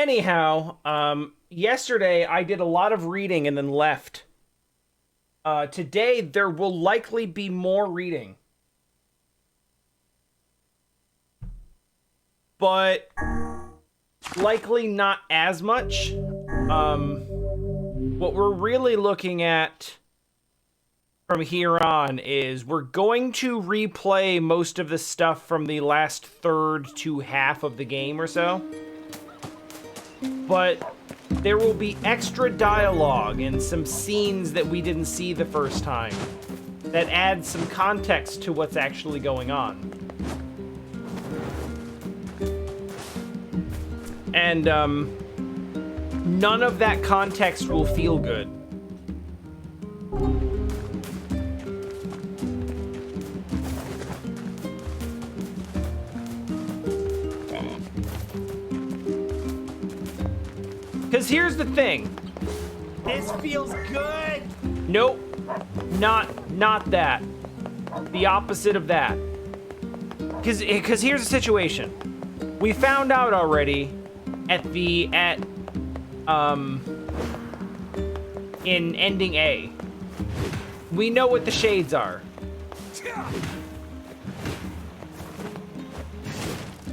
anyhow, yesterday I did a lot of reading and then left. Today there will likely be more reading. But likely not as much. What we're really looking at from here on is we're going to replay most of the stuff from the last third to half of the game or so. But there will be extra dialogue and some scenes that we didn't see the first time that add some context to what's actually going on. And none of that context will feel good. Because here's the thing. This feels good. Nope. Not that. The opposite of that. Because here's the situation. We found out already in ending A. We know what the shades are.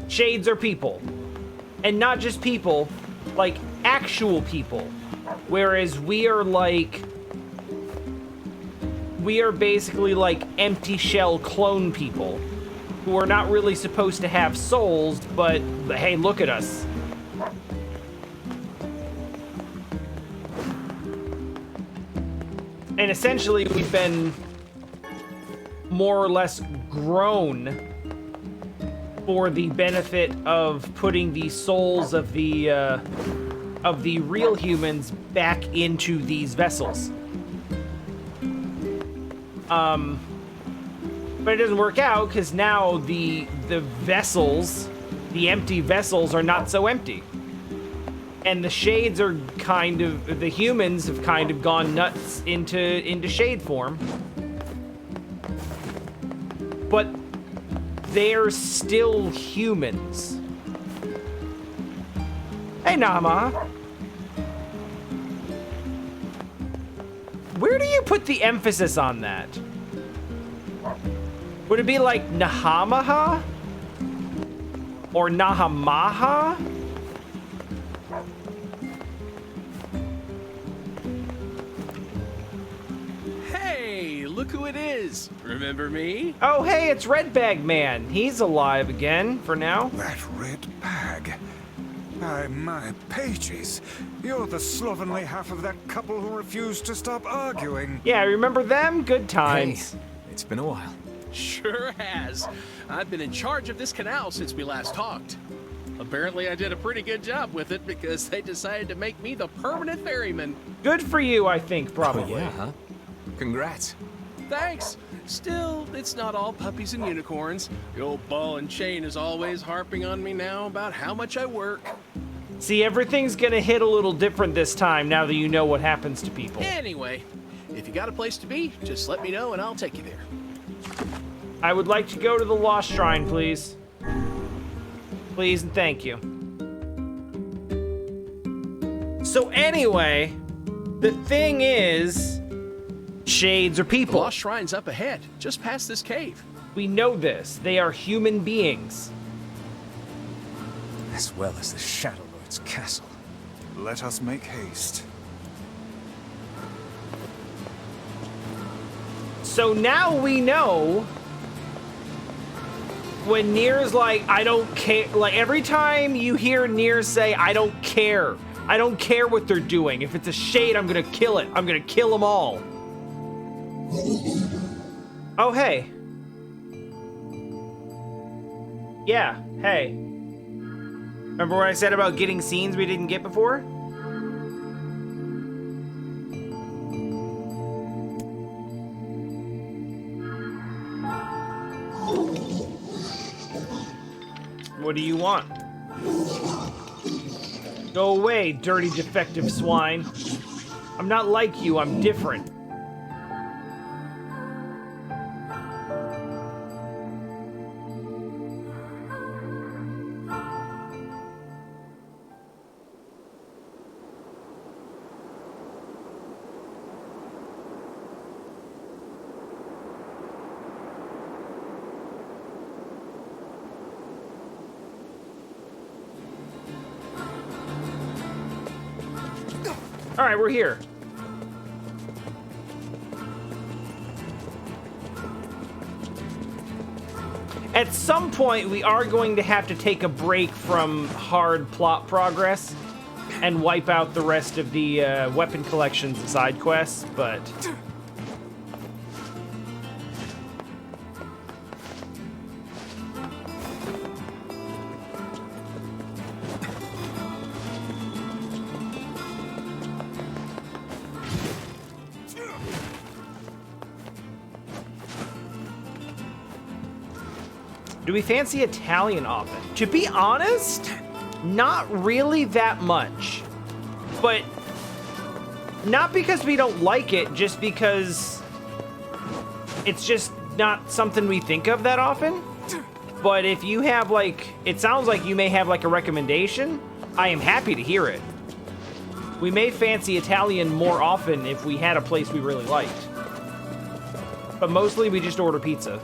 Shades are people. And not just people, like actual people. Whereas we are basically like empty shell clone people who are not really supposed to have souls, but hey, look at us. And essentially we've been more or less grown for the benefit of putting the souls of the real humans back into these vessels. But it doesn't work out because now the vessels, the empty vessels, are not so empty. And the shades are the humans have kind of gone nuts into shade form. But they're still humans. Hey, Nama. Where do you put the emphasis on that? Would it be like Nahamaha? Or Nahamaha? Hey, look who it is. Remember me? Oh, hey, it's Red Bag Man. He's alive again, for now. That red bag. My pages. You're the slovenly half of that couple who refused to stop arguing. Yeah, remember them? Good times. Hey, it's been a while. Sure has. I've been in charge of this canal since we last talked. Apparently I did a pretty good job with it because they decided to make me the permanent ferryman. Good for you, I think, probably. Oh, yeah, huh? Congrats. Thanks. Still, it's not all puppies and unicorns. The old ball and chain is always harping on me now about how much I work. See, everything's gonna hit a little different this time now that you know what happens to people. Anyway, if you got a place to be, just let me know and I'll take you there. I would like to go to the Lost Shrine, please. Please and thank you. So anyway, the thing is, shades are The people. Lost Shrine's up ahead, just past this cave. We know this. They are human beings. As well as the Shadow Lord's castle. Let us make haste. So now we know when NieR's like, I don't care. Like every time you hear NieR say, I don't care. I don't care what they're doing. If it's a shade, I'm gonna kill it. I'm gonna kill them all. Oh, hey. Yeah, hey. Remember what I said about getting scenes we didn't get before? What do you want? Go away, dirty defective swine. I'm not like you, I'm different. All right, we're here. At some point, we are going to have to take a break from hard plot progress and wipe out the rest of the weapon collections and side quests, but... Do we fancy Italian often? To be honest, not really that much. But not because we don't like it, just because it's just not something we think of that often. But if you have like, it sounds like you may have like a recommendation, I am happy to hear it. We may fancy Italian more often if we had a place we really liked. But mostly we just order pizza.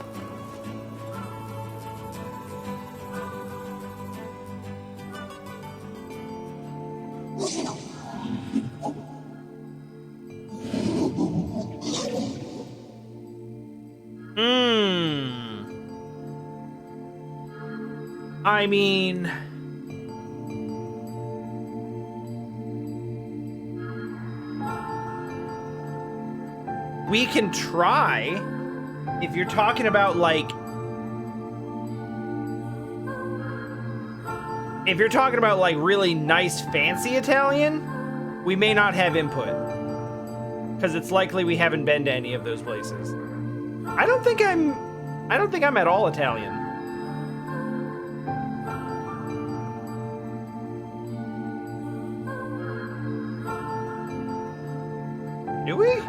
I mean... we can try. If you're talking about, like... if you're talking about, like, really nice, fancy Italian, we may not have input. Because it's likely we haven't been to any of those places. I don't think I'm at all Italian. Do we?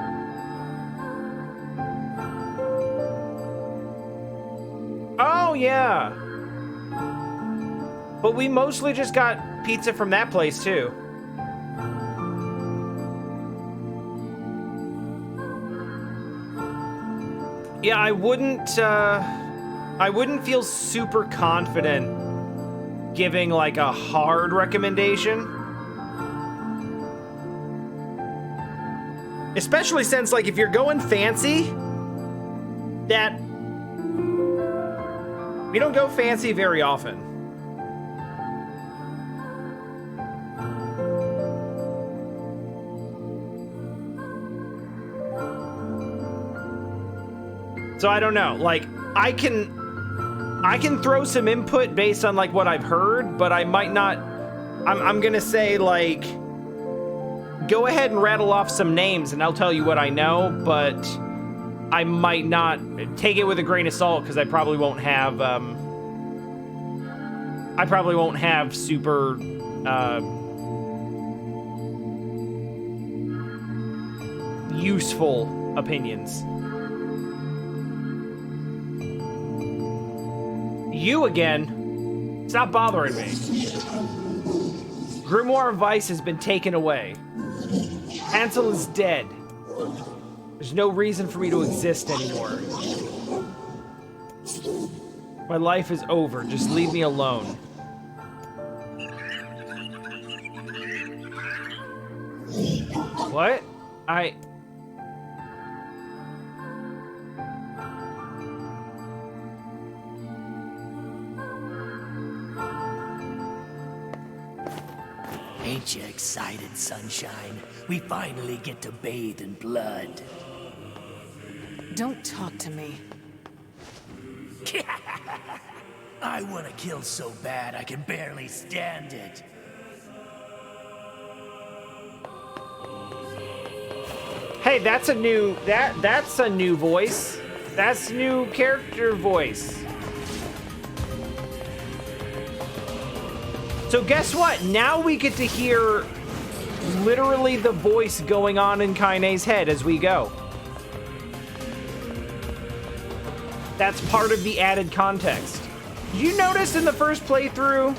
Oh, yeah. But we mostly just got pizza from that place, too. Yeah, I wouldn't feel super confident giving, like, a hard recommendation. Especially since, like, if you're going fancy, that... we don't go fancy very often. So I don't know, like, I can throw some input based on, like, what I've heard, but I might not... I'm gonna say, like... go ahead and rattle off some names and I'll tell you what I know, but I might not take it with a grain of salt because I probably won't have super useful opinions. You again? Stop bothering me. Grimoire Weiss has been taken away. Hansel is dead. There's no reason for me to exist anymore. My life is over. Just leave me alone. What? Ain't you excited, sunshine? We finally get to bathe in blood. Don't talk to me. I want to kill so bad I can barely stand it. Hey, that's a new voice. That's new character voice. So guess what? Now we get to hear literally the voice going on in Kaine's head as we go. That's part of the added context. Did you notice in the first playthrough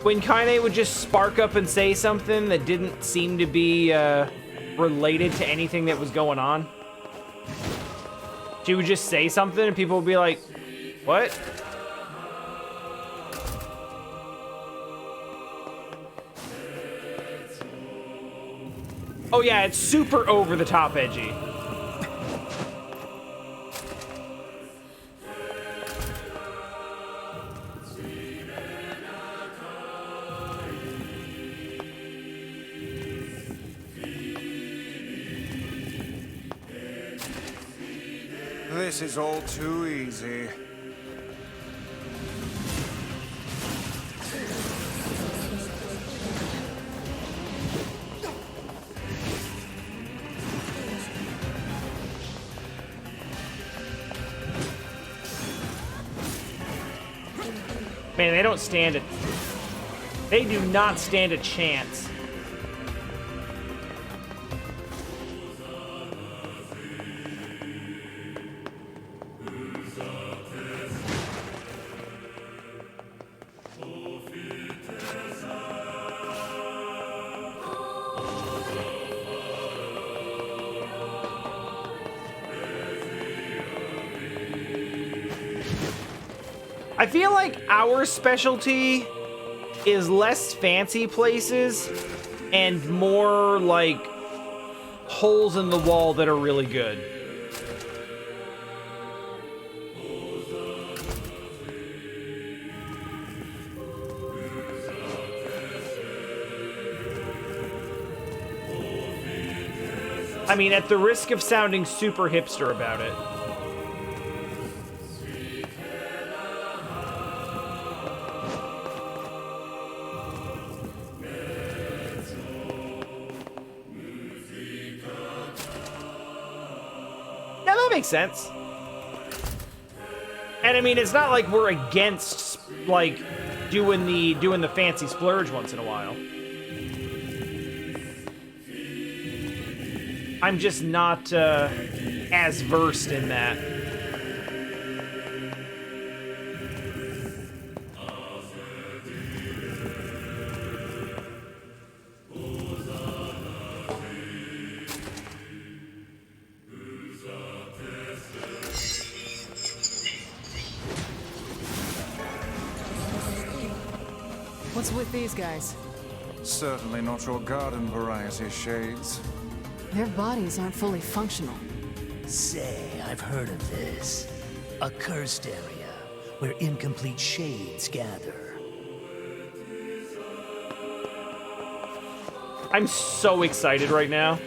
when Kaine would just spark up and say something that didn't seem to be related to anything that was going on? She would just say something and people would be like, what? Oh yeah, it's super over the top edgy. This is all too easy. Man, they don't stand it. They do not stand a chance. I feel like our specialty is less fancy places and more like holes in the wall that are really good. I mean, at the risk of sounding super hipster about it. Makes sense. And I mean, it's not like we're against like doing the fancy splurge once in a while. I'm just not as versed in that. What's with these guys? Certainly not your garden variety shades. Their bodies aren't fully functional. Say, I've heard of this. A cursed area where incomplete shades gather. I'm so excited right now.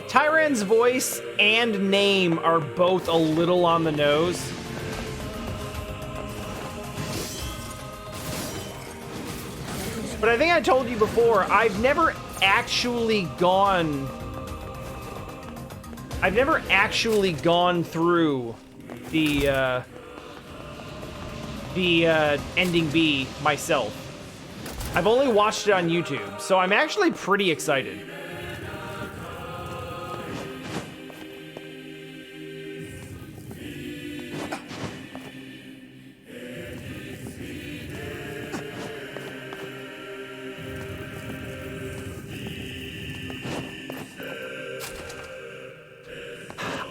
Tyran's voice and name are both a little on the nose. But I think I told you before, I've never actually gone through the ending B myself. I've only watched it on YouTube, so I'm actually pretty excited.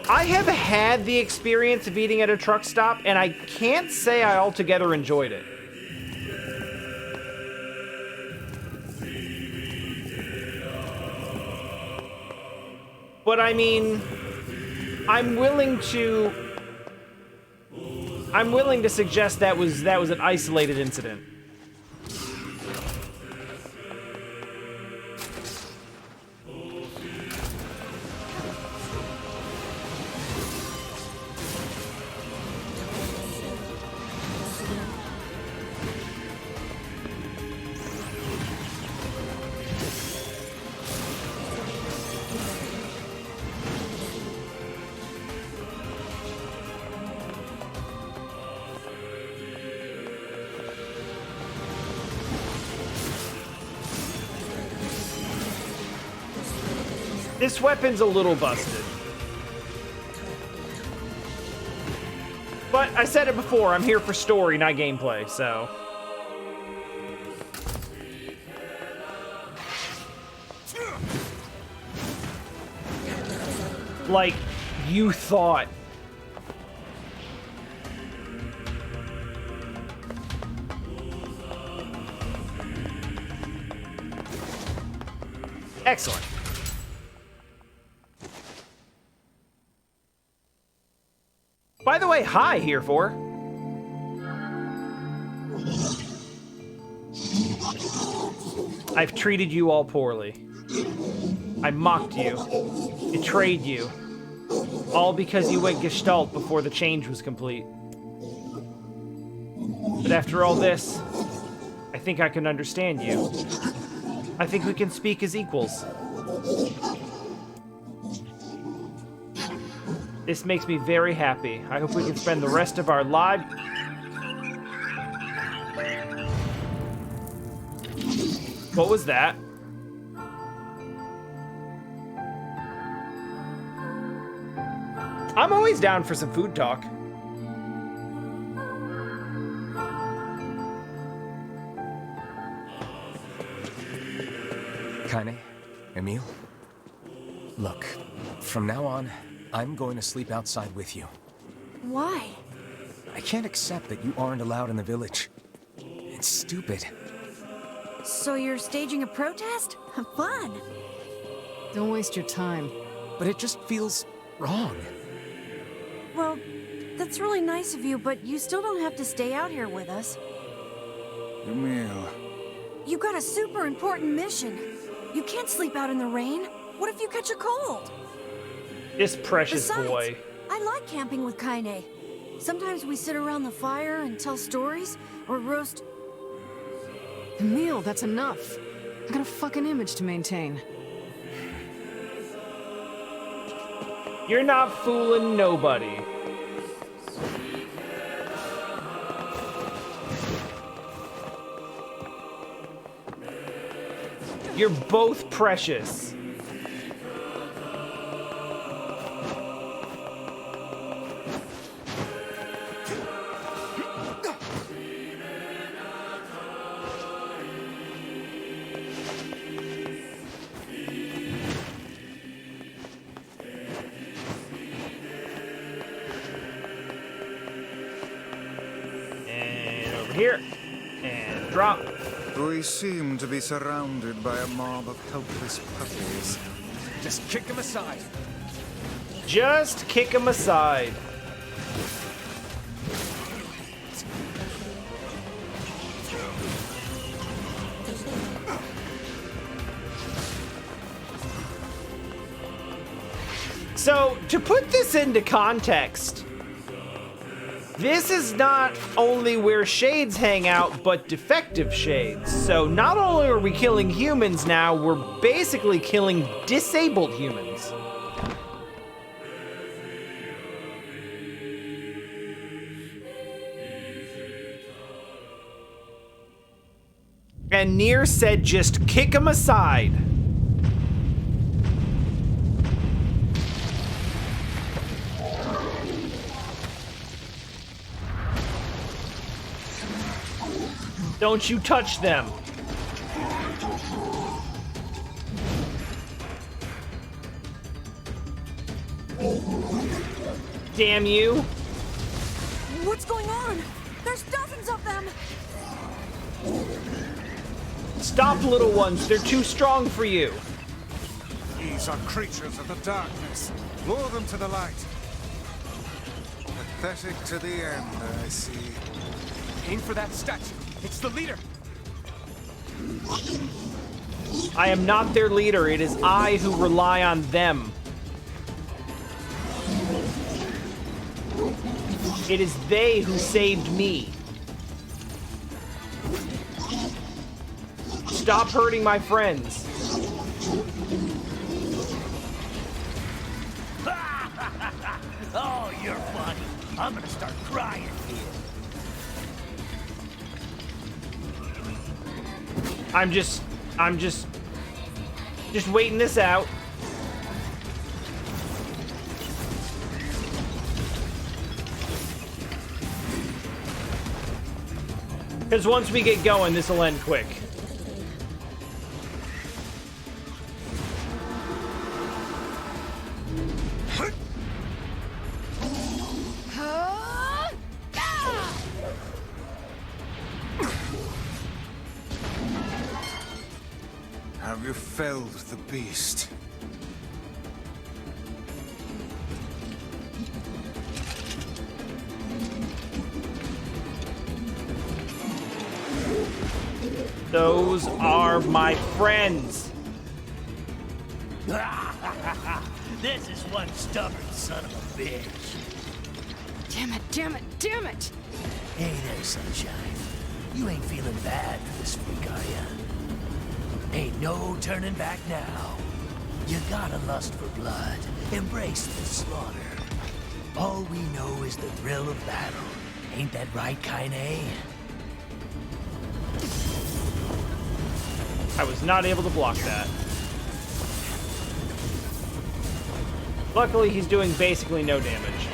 I have had the experience of eating at a truck stop, and I can't say I altogether enjoyed it. But I mean, I'm willing to suggest that was an isolated incident. This weapon's a little busted. But I said it before, I'm here for story, not gameplay, so. Like, you thought. Excellent. By the way, hi, here for. I've treated you all poorly. I mocked you, betrayed you, all because you went Gestalt before the change was complete. But after all this, I think I can understand you. I think we can speak as equals. This makes me very happy. I hope we can spend the rest of our lives... What was that? I'm always down for some food talk. Kaine, Emile, look, from now on, I'm going to sleep outside with you. Why? I can't accept that you aren't allowed in the village. It's stupid. So you're staging a protest? Fun. Don't waste your time. But it just feels wrong. Well, that's really nice of you, but you still don't have to stay out here with us. Emile. You got a super important mission. You can't sleep out in the rain. What if you catch a cold? This precious Besides, boy. I like camping with Kaine. Sometimes we sit around the fire and tell stories, or roast... Emile, that's enough. I got a fucking image to maintain. You're not fooling nobody. You're both precious. And over here. And drop. We seem to be surrounded by a mob of helpless puppies. Just kick him aside. Just kick him aside. So, to put this into context, this is not only where shades hang out, but defective shades. So not only are we killing humans now, we're basically killing disabled humans. And NieR said just kick him aside. Don't you touch them. Damn you. What's going on? There's dozens of them! Stop, little ones. They're too strong for you. These are creatures of the darkness. Lure them to the light. Pathetic to the end, I see. Aim for that statue. It's the leader. I am not their leader. It is I who rely on them. It is they who saved me. Stop hurting my friends. Oh, you're funny. I'm gonna start crying here. I'm just waiting this out. Because once we get going, this will end quick. Have you felled the beast. Those are my friends. This is one stubborn son of a bitch. Damn it, damn it, damn it! Hey there, Sunshine. You ain't feeling bad for this freak, are ya? Ain't no turning back now. You got a lust for blood. Embrace the slaughter. All we know is the thrill of battle. Ain't that right, Kaine? I was not able to block that. Luckily, he's doing basically no damage.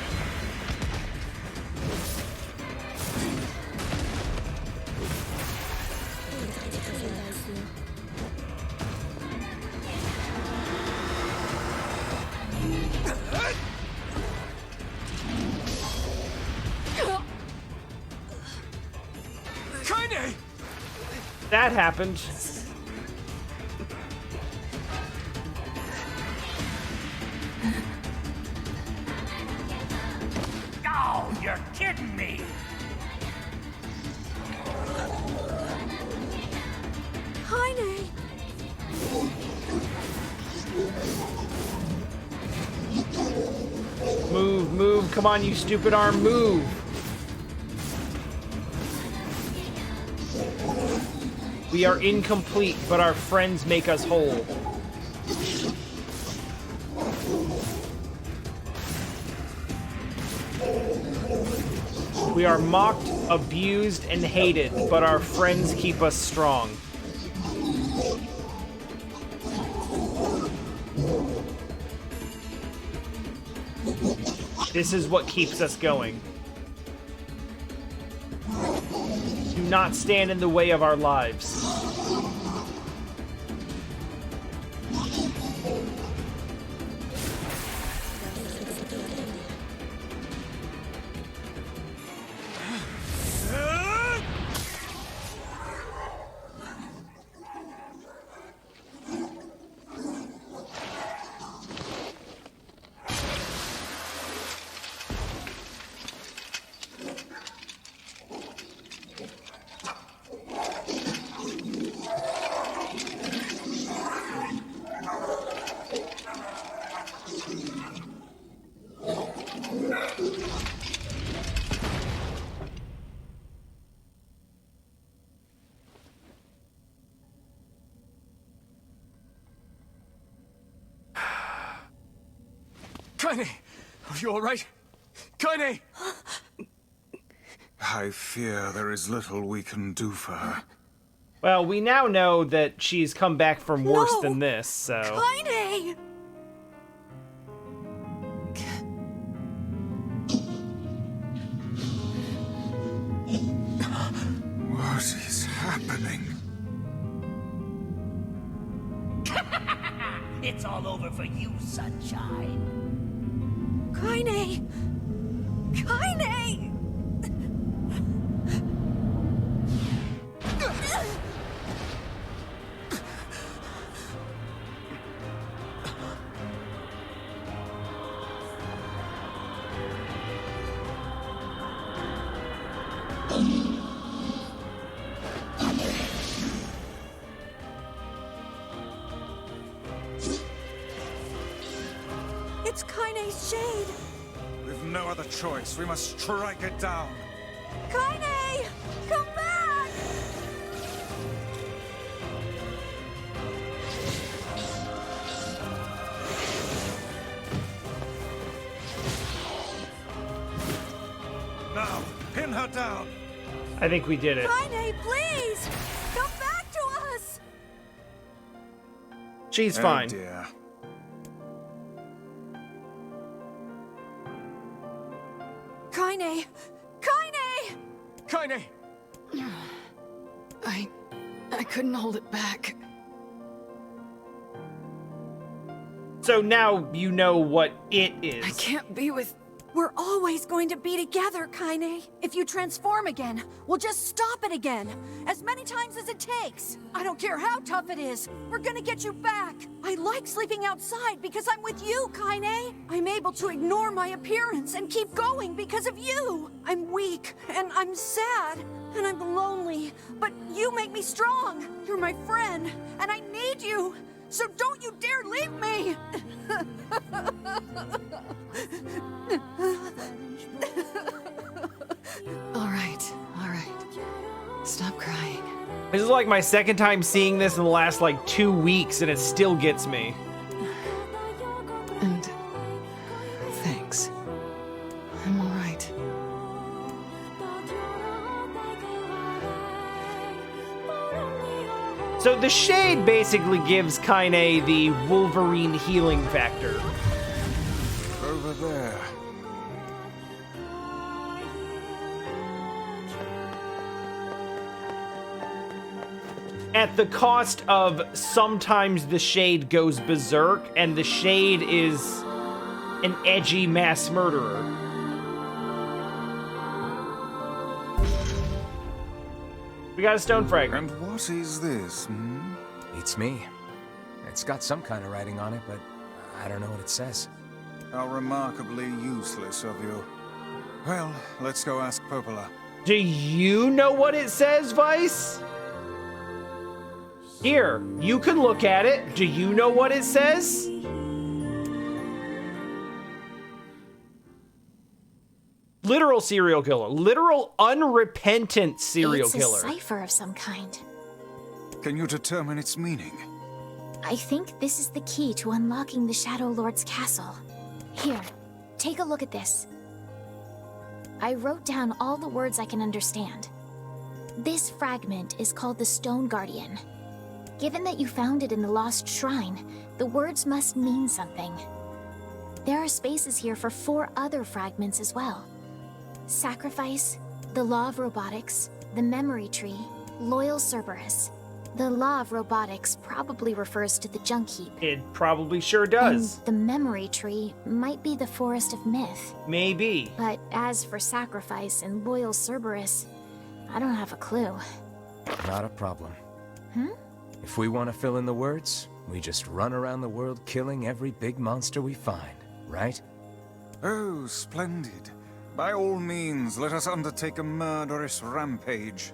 Kaine! That happened. Oh, you're kidding me! Kaine! Move, move. Come on, you stupid arm, move. We are incomplete, but our friends make us whole. We are mocked, abused, and hated, but our friends keep us strong. This is what keeps us going. Do not stand in the way of our lives. Kaine! Are you alright? Kaine! I fear there is little we can do for her. Well, we now know that she's come back from worse No! than this, so... Kaine! What is happening? It's all over for you, Sunshine. Kaine! Kaine! It's Kaine's shade! We've no other choice. We must strike it down. Kaine! Come back! Now, pin her down. I think we did it. Kaine, please! Come back to us! She's Oh fine. dear. Kaine! Kaine! Kaine! I couldn't hold it back. So now you know what it is. I can't be with We're always going to be together, Kaine. If you transform again, we'll just stop it again. As many times as it takes. I don't care how tough it is. We're gonna get you back. I like sleeping outside because I'm with you, Kaine. I'm able to ignore my appearance and keep going because of you. I'm weak, and I'm sad, and I'm lonely. But you make me strong. You're my friend, and I need you. So don't you dare leave me! All right. Stop crying. This is like my second time seeing this in the last like 2 weeks, and it still gets me. And thanks. I'm all right. So the shade basically gives Kaine the Wolverine healing factor. Over there. At the cost of sometimes the shade goes berserk, and the shade is an edgy mass murderer. We got a stone fragment. And what is this, hmm? It's me. It's got some kind of writing on it, but I don't know what it says. How remarkably useless of you. Well, let's go ask Popola. Do you know what it says, Weiss? Here, you can look at it. Do you know what it says? Literal serial killer. Literal unrepentant serial killer. It's a cipher of some kind. Can you determine its meaning? I think this is the key to unlocking the Shadow Lord's castle. Here, take a look at this. I wrote down all the words I can understand. This fragment is called the Stone Guardian. Given that you found it in the Lost Shrine, the words must mean something. There are spaces here for 4 other fragments as well. Sacrifice, the Law of Robotics, the Memory Tree, Loyal Cerberus. The Law of Robotics probably refers to the Junk Heap. It probably sure does. And the Memory Tree might be the Forest of Myth. Maybe. But as for Sacrifice and Loyal Cerberus, I don't have a clue. Not a problem. Hmm? If we want to fill in the words, we just run around the world killing every big monster we find, right? Oh, splendid. By all means, let us undertake a murderous rampage.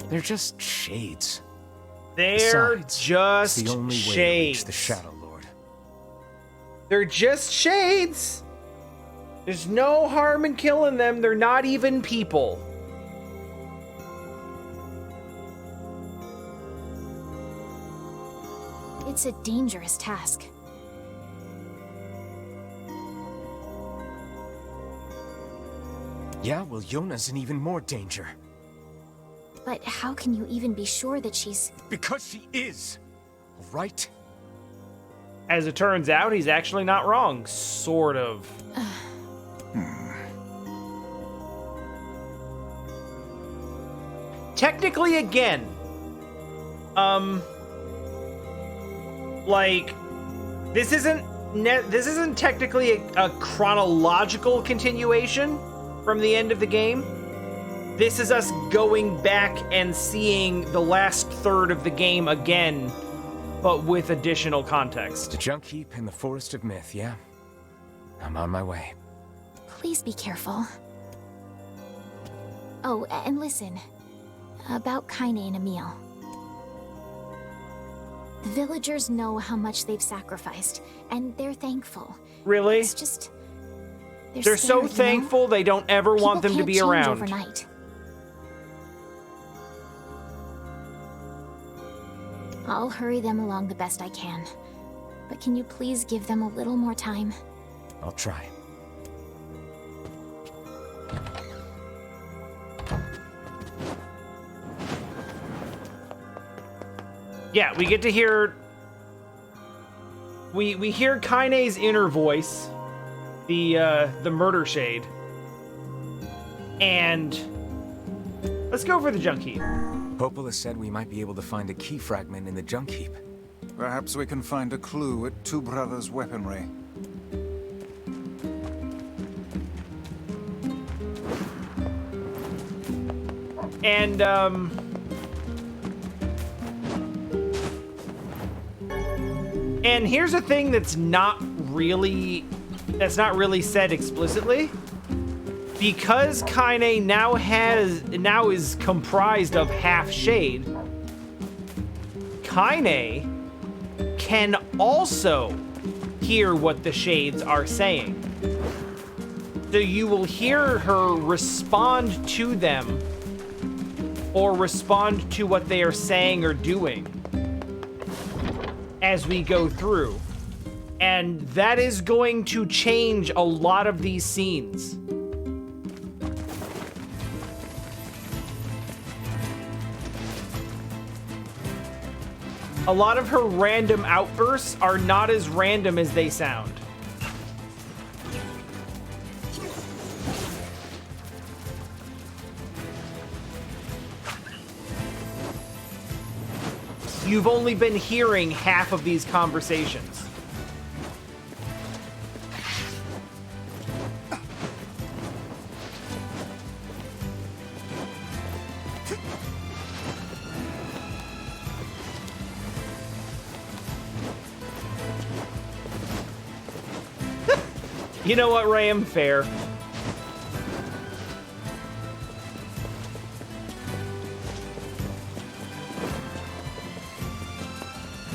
They're just shades. They're Besides, just it's the only way to reach shades. the Shadow Lord. They're just shades. There's no harm in killing them. They're not even people. It's a dangerous task. Yeah, well, Yonah's in even more danger. But how can you even be sure that she's... Because she is! Right? As it turns out, he's actually not wrong. Sort of. Technically, again, like, this isn't technically a chronological continuation from the end of the game. This is us going back and seeing the last third of the game again, but with additional context. The Junk Heap in the Forest of Myth, yeah? I'm on my way. Please be careful. Oh, and listen. About Kaine and Emil. The villagers know how much they've sacrificed, and they're thankful. Really? It's just... They're so scared, thankful they don't ever People want them to can't be change around. overnight. I'll hurry them along the best I can. But can you please give them a little more time? I'll try. Yeah, we get to hear... We hear Kaine's inner voice, the murder shade. And Let's go for the junk heap. Popola said we might be able to find a key fragment in the junk heap. Perhaps we can find a clue at Two Brothers' weaponry. And here's a thing that's not really said explicitly. Because Kaine now is comprised of half shade, Kaine can also hear what the shades are saying. So you will hear her respond to them or respond to what they are saying or doing as we go through. And that is going to change a lot of these scenes. A lot of her random outbursts are not as random as they sound. You've only been hearing half of these conversations. You know what, Ram? Fair.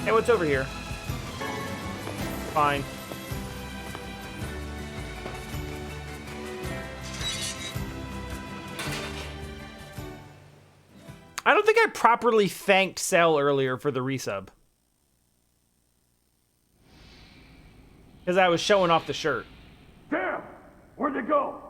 Hey, what's over here? Fine. I don't think I properly thanked Cell earlier for the resub. Because I was showing off the shirt. Damn! Where'd they go?